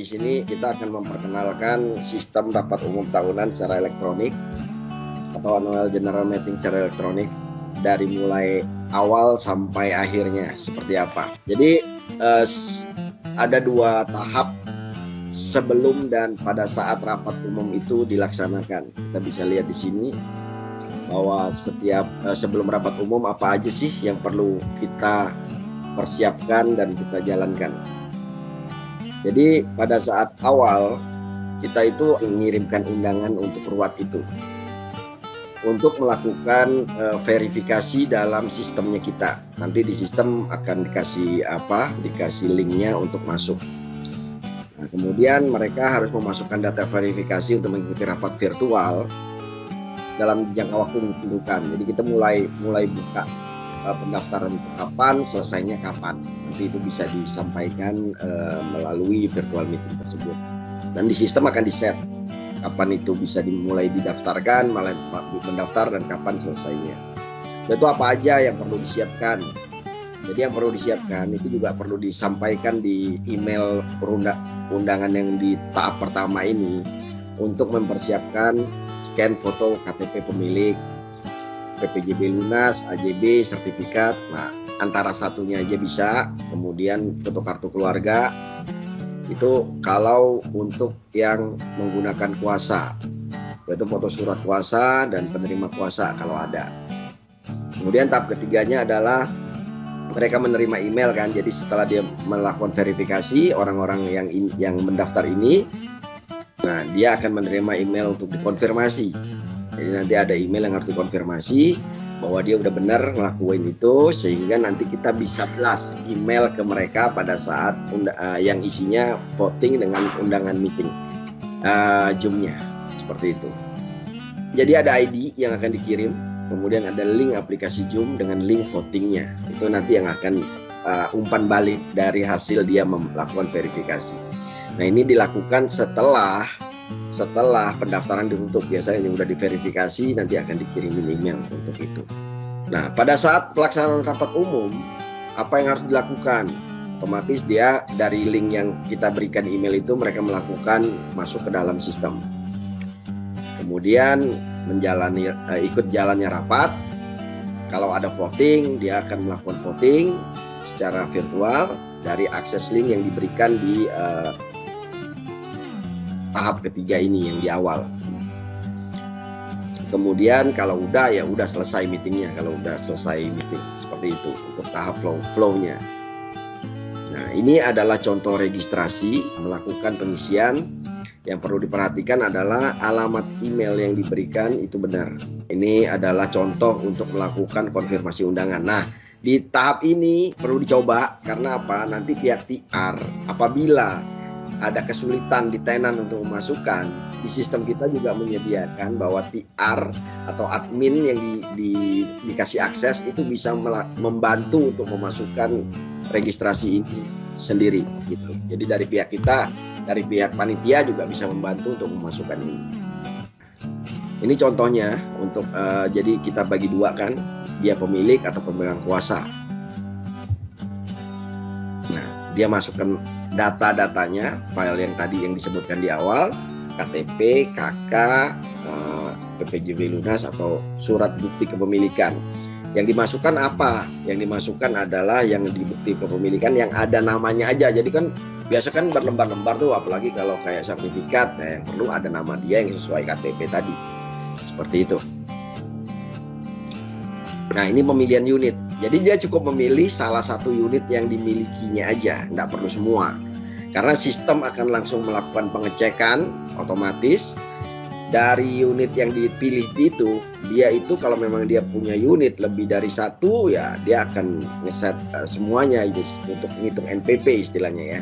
di sini kita akan memperkenalkan sistem rapat umum tahunan secara elektronik atau annual general meeting secara elektronik dari mulai awal sampai akhirnya seperti apa. Jadi ada 2 tahap sebelum dan pada saat rapat umum itu dilaksanakan. Kita bisa lihat di sini bahwa sebelum rapat umum apa aja sih yang perlu kita persiapkan dan kita jalankan. Jadi pada saat awal kita itu mengirimkan undangan untuk ruat itu untuk melakukan verifikasi dalam sistemnya kita. Nanti di sistem akan dikasih linknya untuk masuk. Nah, kemudian mereka harus memasukkan data verifikasi untuk mengikuti rapat virtual dalam jangka waktu yang ditentukan. Jadi kita mulai buka pendaftaran kapan, selesainya kapan. Nanti itu bisa disampaikan melalui virtual meeting tersebut. Dan di sistem akan di-set kapan itu bisa dimulai didaftarkan, malah mendaftar dan kapan selesainya. Itu apa aja yang perlu disiapkan. Jadi yang perlu disiapkan itu juga perlu disampaikan di email undangan yang di tahap pertama ini untuk mempersiapkan scan foto KTP pemilik, PPJB lunas, AJB, sertifikat. Nah, antara satunya aja bisa. Kemudian foto kartu keluarga. Itu kalau untuk yang menggunakan kuasa, yaitu foto surat kuasa dan penerima kuasa kalau ada. Kemudian tahap ketiganya adalah mereka menerima email kan. Jadi setelah dia melakukan verifikasi orang-orang yang mendaftar ini, nah dia akan menerima email untuk dikonfirmasi. Jadi nanti ada email yang harus dikonfirmasi bahwa dia udah benar ngelakuin itu, sehingga nanti kita bisa blast email ke mereka pada saat yang isinya voting dengan undangan meeting Zoom-nya, seperti itu. Jadi ada ID yang akan dikirim, kemudian ada link aplikasi Zoom dengan link votingnya. Itu nanti yang akan umpan balik dari hasil dia melakukan verifikasi. Nah ini dilakukan setelah pendaftaran ditutup. Biasanya yang sudah diverifikasi nanti akan dikirimin email untuk itu. Nah pada saat pelaksanaan rapat umum, apa yang harus dilakukan? Otomatis dia dari link yang kita berikan email itu mereka melakukan masuk ke dalam sistem. Kemudian ikut jalannya rapat. Kalau ada voting, dia akan melakukan voting secara virtual dari akses link yang diberikan di tahap ketiga ini yang di awal. Kemudian kalau udah selesai meetingnya. Kalau udah selesai meeting seperti itu untuk tahap flow-nya. Nah ini adalah contoh registrasi melakukan pengisian. Yang perlu diperhatikan adalah alamat email yang diberikan itu benar. Ini adalah contoh untuk melakukan konfirmasi undangan. Nah di tahap ini perlu dicoba karena apa? Nanti pihak TR apabila ada kesulitan di tenan untuk memasukkan, di sistem kita juga menyediakan bahwa TR atau admin yang dikasih akses itu bisa membantu untuk memasukkan registrasi ini sendiri gitu. Jadi dari pihak kita, dari pihak panitia juga bisa membantu untuk memasukkan ini. Ini contohnya untuk jadi kita bagi dua kan, dia pemilik atau pemegang kuasa. Dia masukkan data-datanya, file yang tadi yang disebutkan di awal, KTP, KK, PPJB lunas atau surat bukti kepemilikan. Yang dimasukkan apa? Yang dimasukkan adalah yang di bukti kepemilikan yang ada namanya aja. Jadi kan biasa kan berlembar-lembar tuh, apalagi kalau kayak sertifikat, yang perlu ada nama dia yang sesuai KTP tadi. Seperti itu. Nah ini pemilihan unit. Jadi dia cukup memilih salah satu unit yang dimilikinya aja, tidak perlu semua. Karena sistem akan langsung melakukan pengecekan otomatis dari unit yang dipilih itu. Dia itu kalau memang dia punya unit lebih dari satu, ya dia akan ngeset semuanya untuk menghitung NPP istilahnya ya.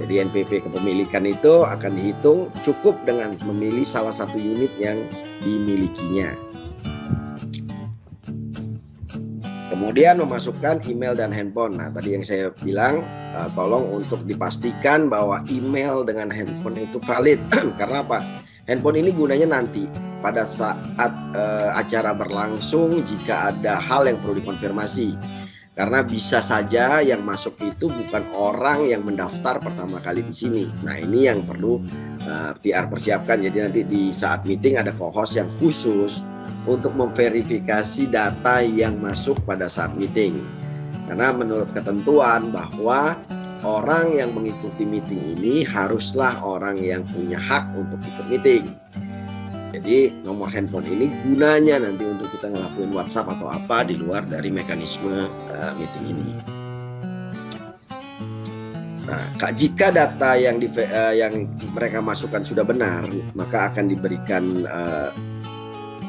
Jadi NPP kepemilikan itu akan dihitung cukup dengan memilih salah satu unit yang dimilikinya. Kemudian memasukkan email dan handphone. Nah tadi yang saya bilang tolong untuk dipastikan bahwa email dengan handphone itu valid. Karena apa? Handphone ini gunanya nanti pada saat acara berlangsung jika ada hal yang perlu dikonfirmasi. Karena bisa saja yang masuk itu bukan orang yang mendaftar pertama kali di sini. Nah, ini yang perlu TR persiapkan. Jadi nanti di saat meeting ada co-host yang khusus untuk memverifikasi data yang masuk pada saat meeting. Karena menurut ketentuan bahwa orang yang mengikuti meeting ini haruslah orang yang punya hak untuk ikut meeting. Jadi nomor handphone ini gunanya nanti untuk kita ngelakuin WhatsApp atau apa di luar dari mekanisme meeting ini. Nah, jika data yang mereka masukkan sudah benar, maka akan diberikan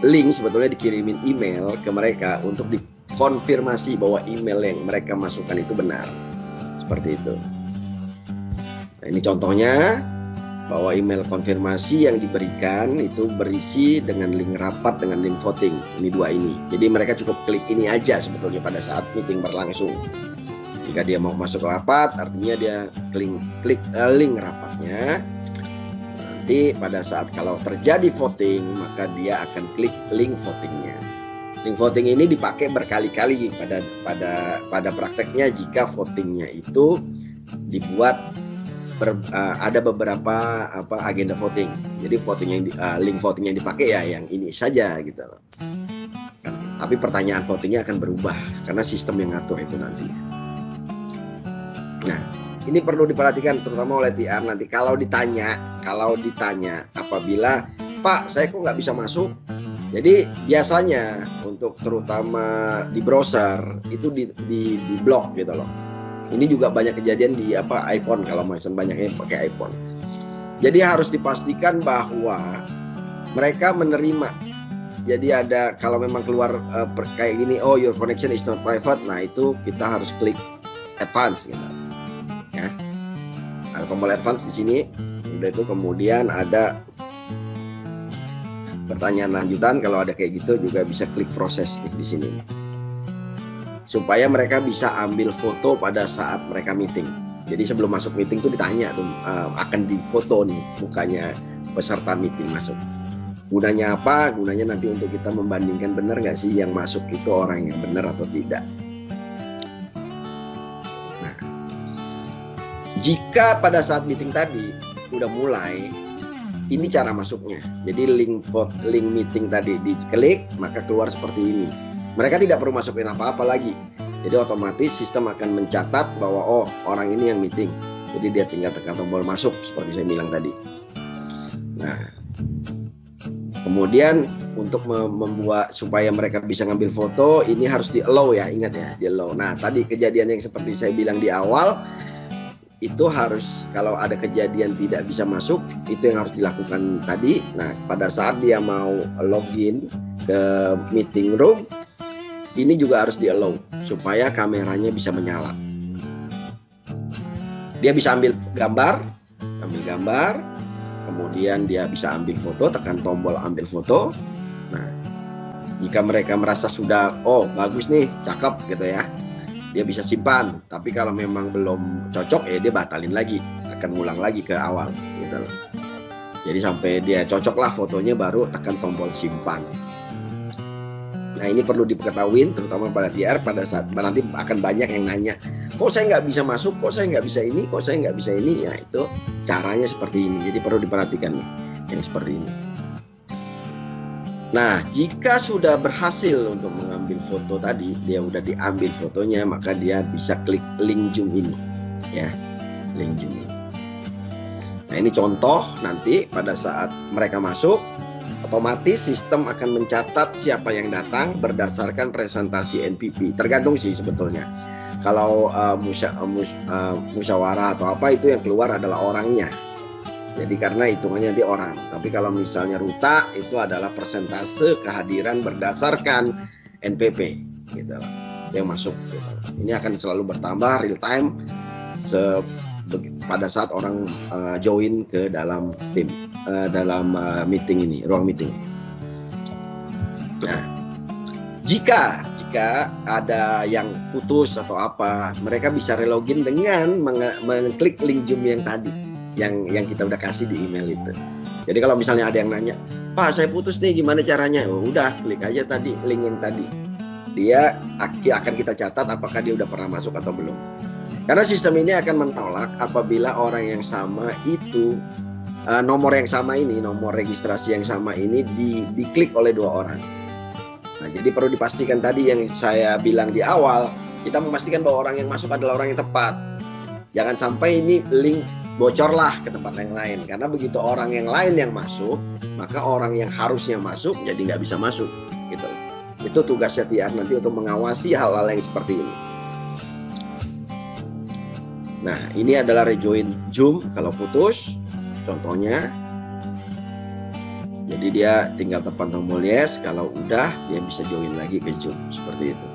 link, sebetulnya dikirimin email ke mereka untuk dikonfirmasi bahwa email yang mereka masukkan itu benar. Seperti itu. Nah, ini contohnya. Bahwa email konfirmasi yang diberikan itu berisi dengan link rapat dengan link voting. Ini dua ini. Jadi mereka cukup klik ini aja sebetulnya pada saat meeting berlangsung. Jika dia mau masuk rapat, artinya dia klik link rapatnya. Nanti pada saat kalau terjadi voting, maka dia akan klik link votingnya. Link voting ini dipakai berkali-kali pada prakteknya jika votingnya itu dibuat ada beberapa agenda voting. Jadi link voting yang dipakai ya yang ini saja gitu loh. Tapi pertanyaan votingnya akan berubah karena sistem yang ngatur itu nanti. Nah, ini perlu diperhatikan terutama oleh TR nanti kalau ditanya apabila Pak saya kok nggak bisa masuk. Jadi biasanya untuk terutama di browser itu di blok gitu loh. Ini juga banyak kejadian di iPhone kalau banyak yang pakai iPhone. Jadi harus dipastikan bahwa mereka menerima. Jadi ada kalau memang keluar kayak gini, oh your connection is not private. Nah itu kita harus klik advance gitu. Ya. Ada tombol advance di sini. Udah itu kemudian ada pertanyaan lanjutan. Kalau ada kayak gitu juga bisa klik proses nih di sini. Supaya mereka bisa ambil foto pada saat mereka meeting. Jadi sebelum masuk meeting tuh ditanya tuh akan difoto nih mukanya peserta meeting masuk. Gunanya apa? Gunanya nanti untuk kita membandingkan benar nggak sih yang masuk itu orang yang benar atau tidak. Nah, jika pada saat meeting tadi udah mulai, ini cara masuknya. Jadi link meeting tadi diklik maka keluar seperti ini. Mereka tidak perlu masukin apa-apa lagi. Jadi otomatis sistem akan mencatat bahwa oh orang ini yang meeting. Jadi dia tinggal tekan tombol masuk seperti saya bilang tadi. Nah, kemudian untuk membuat supaya mereka bisa ngambil foto ini harus di allow ya, ingat ya di allow. Nah tadi kejadian yang seperti saya bilang di awal itu harus kalau ada kejadian tidak bisa masuk itu yang harus dilakukan tadi. Nah pada saat dia mau login ke meeting room ini juga harus di-allow supaya kameranya bisa menyala. Dia bisa ambil gambar, kemudian dia bisa ambil foto, tekan tombol ambil foto. Nah, jika mereka merasa sudah, oh bagus nih, cakep gitu ya, dia bisa simpan. Tapi kalau memang belum cocok, ya dia batalin lagi, akan ulang lagi ke awal gitu loh. Jadi sampai dia cocok lah fotonya baru tekan tombol simpan. Nah ini perlu diketahui terutama pada TR pada saat nanti akan banyak yang nanya kok saya nggak bisa masuk, kok saya nggak bisa ini, kok saya nggak bisa ini. Ya itu caranya seperti ini, jadi perlu diperhatikan nih yang seperti ini. Nah jika sudah berhasil untuk mengambil foto tadi, dia udah diambil fotonya, maka dia bisa klik link zoom ini ya, link zoom ini. Nah ini contoh nanti pada saat mereka masuk otomatis sistem akan mencatat siapa yang datang berdasarkan presentasi NPP. Tergantung sih sebetulnya. Kalau musyawarah atau apa itu yang keluar adalah orangnya. Jadi karena hitungannya nanti orang. Tapi kalau misalnya ruta itu adalah persentase kehadiran berdasarkan NPP gitu loh, yang masuk gitu. Ini akan selalu bertambah real time pada saat orang join ke dalam tim dalam meeting ini, ruang meeting. Nah, jika ada yang putus atau apa, mereka bisa relogin dengan mengklik link Zoom yang tadi, yang kita udah kasih di email itu. Jadi kalau misalnya ada yang nanya, Pak saya putus nih gimana caranya? Oh, udah klik aja tadi link yang tadi. dia akan kita catat apakah dia udah pernah masuk atau belum. Karena sistem ini akan menolak apabila orang yang sama itu nomor yang sama ini, nomor registrasi yang sama ini diklik oleh 2 orang. Nah, jadi perlu dipastikan tadi yang saya bilang di awal, kita memastikan bahwa orang yang masuk adalah orang yang tepat. Jangan sampai ini link bocorlah ke tempat yang lain, karena begitu orang yang lain yang masuk, maka orang yang harusnya masuk jadi nggak bisa masuk, gitu. Itu tugasnya TR nanti untuk mengawasi hal-hal yang seperti ini. Nah, ini adalah rejoin Zoom kalau putus. Contohnya, jadi dia tinggal tekan tombol yes, kalau udah dia bisa join lagi ke Zoom, seperti itu.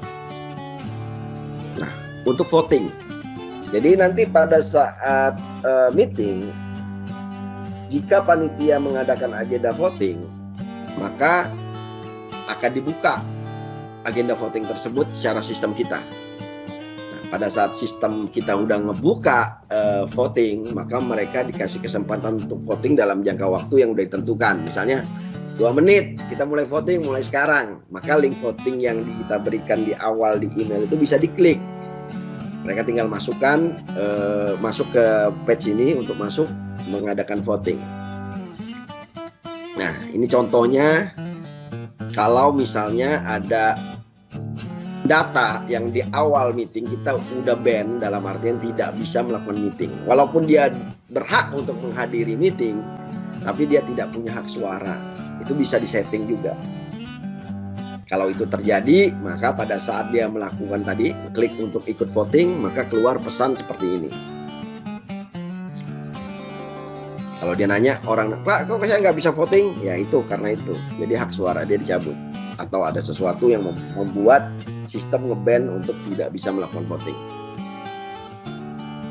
Nah, untuk voting, jadi nanti pada saat meeting, jika panitia mengadakan agenda voting, maka akan dibuka agenda voting tersebut secara sistem kita. Pada saat sistem kita udah ngebuka voting, maka mereka dikasih kesempatan untuk voting dalam jangka waktu yang udah ditentukan. Misalnya 2 menit kita mulai voting mulai sekarang, maka link voting yang kita berikan di awal di email itu bisa diklik. Mereka tinggal masukkan masuk ke page ini untuk masuk mengadakan voting. Nah, ini contohnya kalau misalnya ada data yang di awal meeting kita udah ban, dalam artian tidak bisa melakukan meeting. Walaupun dia berhak untuk menghadiri meeting, tapi dia tidak punya hak suara. Itu bisa disetting juga. Kalau itu terjadi, maka pada saat dia melakukan tadi, klik untuk ikut voting, maka keluar pesan seperti ini. Kalau dia nanya orang, Pak, kok saya nggak bisa voting? Ya itu, karena itu. Jadi hak suara dia dicabut. Atau ada sesuatu yang membuat sistem ngeban untuk tidak bisa melakukan voting.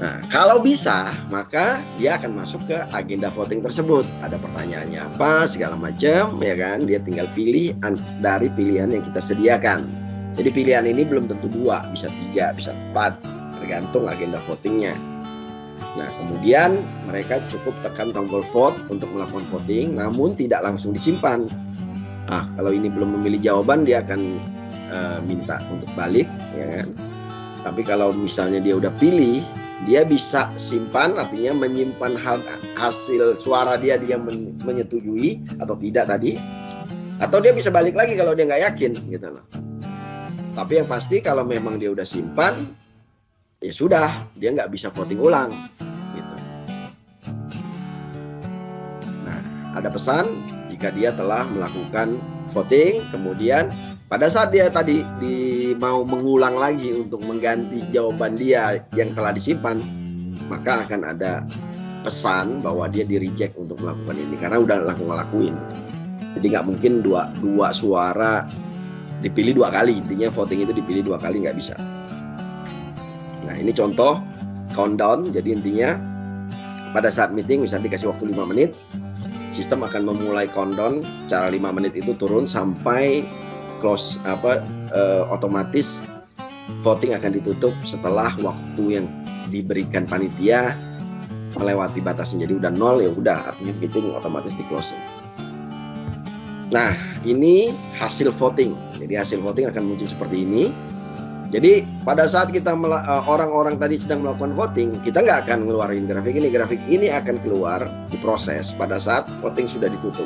Nah, kalau bisa, maka dia akan masuk ke agenda voting tersebut. Ada pertanyaannya apa, segala macam, ya kan? Dia tinggal pilih dari pilihan yang kita sediakan. Jadi pilihan ini belum tentu 2, bisa 3, bisa 4, tergantung agenda votingnya. Nah, kemudian mereka cukup tekan tombol vote untuk melakukan voting, namun tidak langsung disimpan. Nah, kalau ini belum memilih jawaban, dia akan minta untuk balik, ya kan. Tapi kalau misalnya dia udah pilih, dia bisa simpan, artinya menyimpan hasil suara dia menyetujui atau tidak tadi, atau dia bisa balik lagi kalau dia nggak yakin, gitu loh. Tapi yang pasti kalau memang dia udah simpan, ya sudah, dia nggak bisa voting ulang, gitu. Nah, ada pesan jika dia telah melakukan voting, kemudian pada saat dia tadi mau mengulang lagi untuk mengganti jawaban dia yang telah disimpan, maka akan ada pesan bahwa dia di reject untuk melakukan ini karena udah ngelakuin. Jadi nggak mungkin dua suara dipilih 2 kali, intinya voting itu dipilih 2 kali nggak bisa. Nah, ini contoh countdown. Jadi intinya pada saat meeting misalnya dikasih waktu 5 menit, sistem akan memulai countdown secara 5 menit itu turun sampai close otomatis voting akan ditutup setelah waktu yang diberikan panitia melewati batasnya. Jadi udah 0, ya udah, artinya meeting otomatis di closing. Nah, ini hasil voting. Jadi hasil voting akan muncul seperti ini. Jadi pada saat kita orang-orang tadi sedang melakukan voting, kita nggak akan ngeluarin grafik ini. Grafik ini akan keluar diproses pada saat voting sudah ditutup.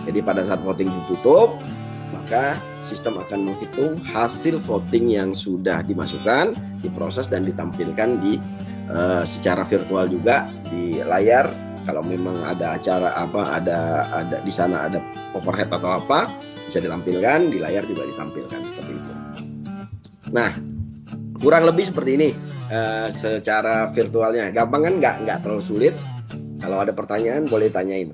Jadi pada saat voting ditutup, maka sistem akan menghitung hasil voting yang sudah dimasukkan, diproses dan ditampilkan secara virtual juga di layar. Kalau memang ada acara ada di sana ada overhead atau apa, bisa ditampilkan di layar, juga ditampilkan seperti itu. Nah, kurang lebih seperti ini secara virtualnya. Gampang kan? Nggak terlalu sulit. Kalau ada pertanyaan boleh tanyain.